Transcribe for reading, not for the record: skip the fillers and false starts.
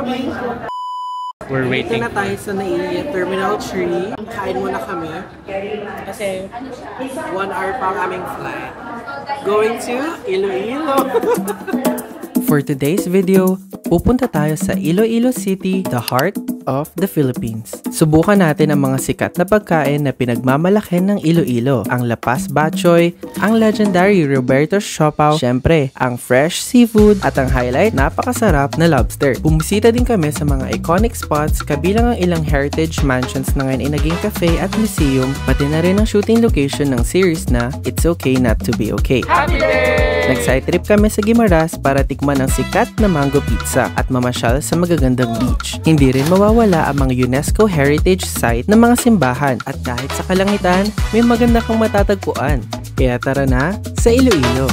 We're Dito waiting. na tayo sa Naiya Terminal 3. Kain muna kami. Kasi 1 hour pa ang aming flight. Going to Iloilo. For today's video, pupunta tayo sa Iloilo City, the heart of the Philippines. Subukan natin ang mga sikat na pagkain na pinagmamalaki ng Iloilo. Ang Lapas Batchoy, ang legendary Roberto's Siopaw, syempre, ang fresh seafood, at ang highlight, napakasarap na lobster. Bumisita din kami sa mga iconic spots, kabilang ang ilang heritage mansions na ngayon ay naging cafe at museum, pati na rin ang shooting location ng series na It's Okay Not to Be Okay. Happy day! Nag-side trip kami sa Guimaras para tikman ang sikat na mango pizza at mamasyal sa magagandang beach. Hindi rin mawawala ang mga UNESCO Heritage Site ng mga simbahan, at kahit sa kalangitan, may maganda kang matatagpuan. Kaya tara na sa Iloilo!